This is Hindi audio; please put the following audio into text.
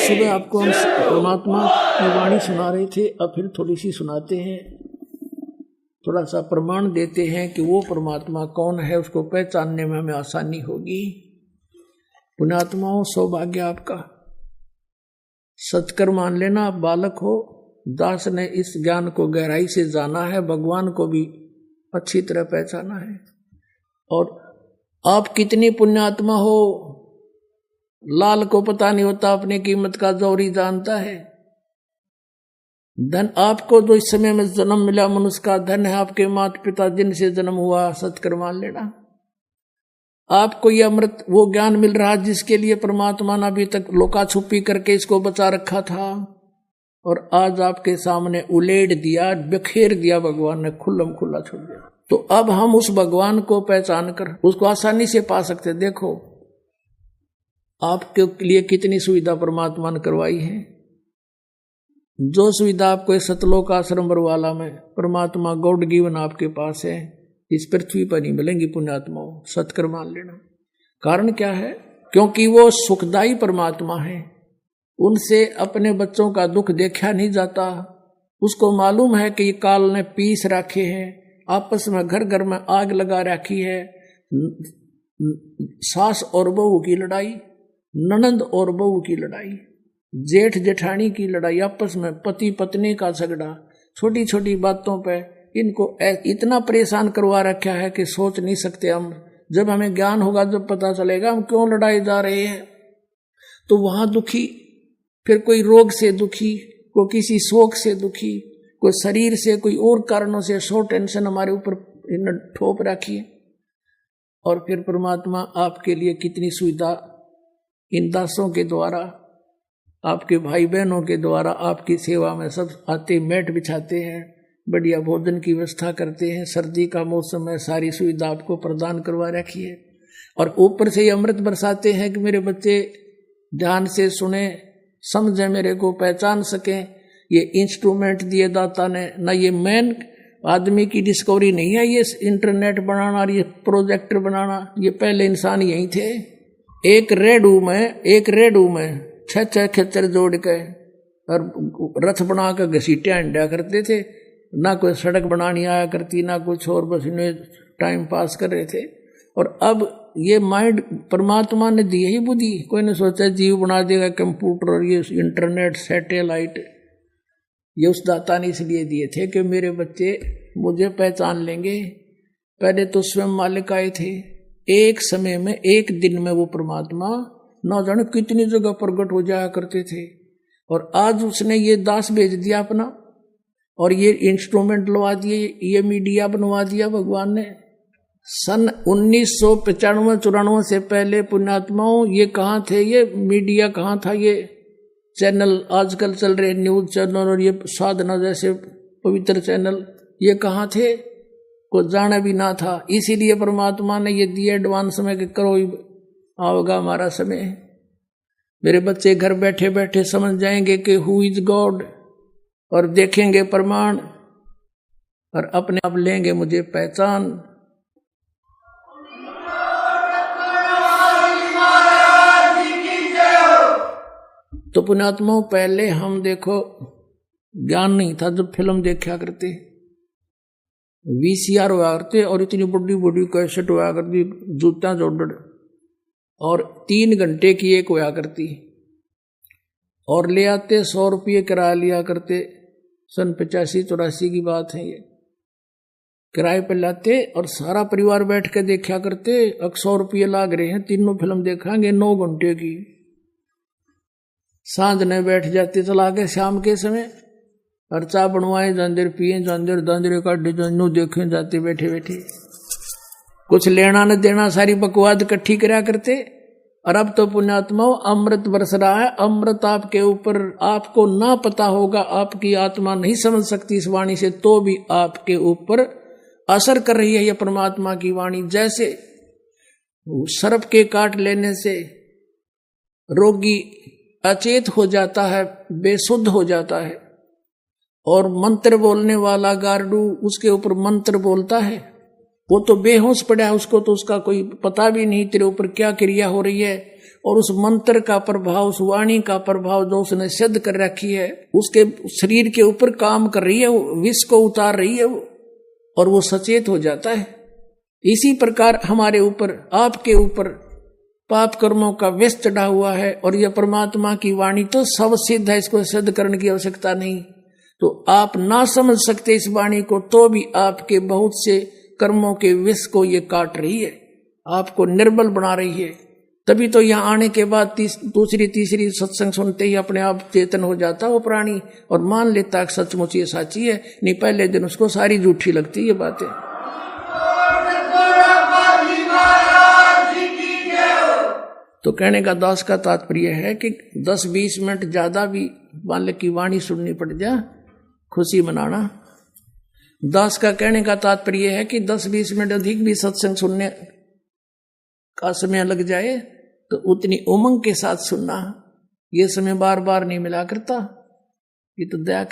सुबह आपको हम परमात्मा की वाणी सुना रहे थे, अब फिर थोड़ी सी सुनाते हैं, थोड़ा सा प्रमाण देते हैं कि वो परमात्मा कौन है, उसको पहचानने में हमें आसानी होगी। पुण्यात्माओं, सौभाग्य आपका, सत्कर मान लेना। आप बालक हो, दास ने इस ज्ञान को गहराई से जाना है, भगवान को भी अच्छी तरह पहचाना है। और आप कितनी पुण्यात्मा हो, लाल को पता नहीं होता अपनी कीमत का, जौहरी जानता है। धन आपको जो इस समय में जन्म मिला, मनुष्य का धन है आपके माता पिता जिनसे जन्म हुआ, सत्कर मान लेना। आपको यह अमृत वो ज्ञान मिल रहा है जिसके लिए परमात्मा ने अभी तक लोका छुपी करके इसको बचा रखा था, और आज आपके सामने उलेट दिया, बिखेर दिया भगवान ने, खुल्लम खुल्ला छोड़ दिया। तो अब हम उस भगवान को पहचान कर उसको आसानी से पा सकते। देखो आपके लिए कितनी सुविधा परमात्मा ने करवाई है। जो सुविधा आपको इस सतलोक आश्रम बरवाला में परमात्मा गॉड गिवन आपके पास है, इस पृथ्वी पर नहीं मिलेंगी। पुण्यात्माओं, सत्कर मान लेना। कारण क्या है? क्योंकि वो सुखदायी परमात्मा है, उनसे अपने बच्चों का दुख देखा नहीं जाता। उसको मालूम है कि ये काल ने पीस रखे हैं, आपस में घर घर में आग लगा रखी है। सास और बहू की लड़ाई, ननंद और बहू की लड़ाई, जेठ जेठानी की लड़ाई, आपस में पति पत्नी का झगड़ा, छोटी छोटी बातों पे इनको इतना परेशान करवा रखा है कि सोच नहीं सकते हम। जब हमें ज्ञान होगा, जब पता चलेगा हम क्यों लड़ाई जा रहे हैं। तो वहां दुखी, फिर कोई रोग से दुखी, कोई किसी शोक से दुखी, कोई शरीर से, कोई और कारणों से सो टेंशन हमारे ऊपर ठोप रखी है। और फिर परमात्मा आपके लिए कितनी सुविधा इन दासों के द्वारा, आपके भाई बहनों के द्वारा आपकी सेवा में सब आते, मैट बिछाते हैं, बढ़िया भोजन की व्यवस्था करते हैं। सर्दी का मौसम है, सारी सुविधा आपको प्रदान करवा रखी है। और ऊपर से ये अमृत बरसाते हैं कि मेरे बच्चे ध्यान से सुने, समझे, मेरे को पहचान सकें। ये इंस्ट्रूमेंट दिए दाता ने ना, ये मेन आदमी की डिस्कवरी नहीं है ये इंटरनेट बनाना और ये प्रोजेक्टर बनाना। ये पहले इंसान यही थे। एक रेडू में 6 खेचर जोड़ के और रथ बना कर घसीटे अंडा करते थे। ना कोई सड़क बनानी आया करती, ना कुछ और, बस इन्हें टाइम पास कर रहे थे। और अब ये माइंड परमात्मा ने दी ही बुद्धि। कोई ने सोचा जीव बना देगा कंप्यूटर और ये इंटरनेट सैटेलाइट। ये उस दाता ने इसलिए दिए थे कि मेरे बच्चे मुझे पहचान लेंगे। पहले तो स्वयं मालिक आए थे, एक समय में, एक दिन में वो परमात्मा ना जाने कितनी जगह प्रकट हो जाया करते थे। और आज उसने ये दास भेज दिया अपना, और ये इंस्ट्रूमेंट लगा दिए, ये मीडिया बनवा दिया भगवान ने। सन 1995-94 से पहले पुण्यात्माओं ये कहाँ थे? ये मीडिया कहाँ था? ये चैनल आजकल चल रहे न्यूज चैनल और ये साधना जैसे पवित्र चैनल, ये कहाँ थे? को जाना भी ना था। इसीलिए परमात्मा ने ये दिए एडवांस में कि करो, आओगा हमारा समय। मेरे बच्चे घर बैठे बैठे समझ जाएंगे कि हु इज गॉड, और देखेंगे प्रमाण, और अपने आप लेंगे मुझे पहचान। तो पुण्यात्माओं, पहले हम देखो ज्ञान नहीं था। जब फिल्म देखा करते, VCR हुआ करते, और इतनी बड़ी बड़ी कैसेट हुआ करती, जूता जोड़, और 3 घंटे की एक हुआ करती, और ले आते 100 रुपये किराया लिया करते। सन 85-84 की बात है ये। किराए पर लाते और सारा परिवार बैठ के देखा करते। अब 100 रुपये लाग रहे हैं, तीनों फिल्म देखेंगे 9 घंटे की। सांझ ने बैठ जाते चला के शाम के समय, और चाय बनवाए, जंदर पिए, जंदर काटे, जंदू देखे जाते बैठे बैठे। कुछ लेना न देना, सारी बकवाद इकट्ठी करा करते। और अब तो पुण्यात्माओं अमृत बरस रहा है। अमृत आपके ऊपर, आपको ना पता होगा, आपकी आत्मा नहीं समझ सकती इस वाणी से, तो भी आपके ऊपर असर कर रही है यह परमात्मा की वाणी। जैसे सर्प के काट लेने से रोगी अचेत हो जाता है, बेसुद्ध हो जाता है, और मंत्र बोलने वाला गार्डू उसके ऊपर मंत्र बोलता है, वो तो बेहोश पड़ा है, उसको तो उसका कोई पता भी नहीं तेरे ऊपर क्या क्रिया हो रही है। और उस मंत्र का प्रभाव, उस वाणी का प्रभाव जो उसने सिद्ध कर रखी है, उसके शरीर के ऊपर काम कर रही है, वो विष को उतार रही है वो, और वो सचेत हो जाता है। इसी प्रकार हमारे ऊपर, आपके ऊपर पाप कर्मों का विष चढ़ा हुआ है, और यह परमात्मा की वाणी तो सब सिद्ध है, इसको सिद्ध करने की आवश्यकता नहीं। तो आप ना समझ सकते इस वाणी को, तो भी आपके बहुत से कर्मों के विष को ये काट रही है, आपको निर्बल बना रही है। तभी तो यहाँ आने के बाद दूसरी तीसरी सत्संग सुनते ही अपने आप चेतन हो जाता वो प्राणी, और मान लेता कि सचमुच ये साची है। नहीं, पहले दिन उसको सारी झूठी लगती ये बातें। तो कहने का दास का तात्पर्य है कि 10-20 मिनट ज्यादा भी बालक की वाणी सुननी पड़ जाए, खुशी मनाना। दास का कहने का तात्पर्य है कि 10-20 मिनट अधिक भी सत्संग सुनने का समय लग जाए तो उतनी उमंग के साथ सुनना, ये समय बार बार नहीं मिला करता। ये तो दया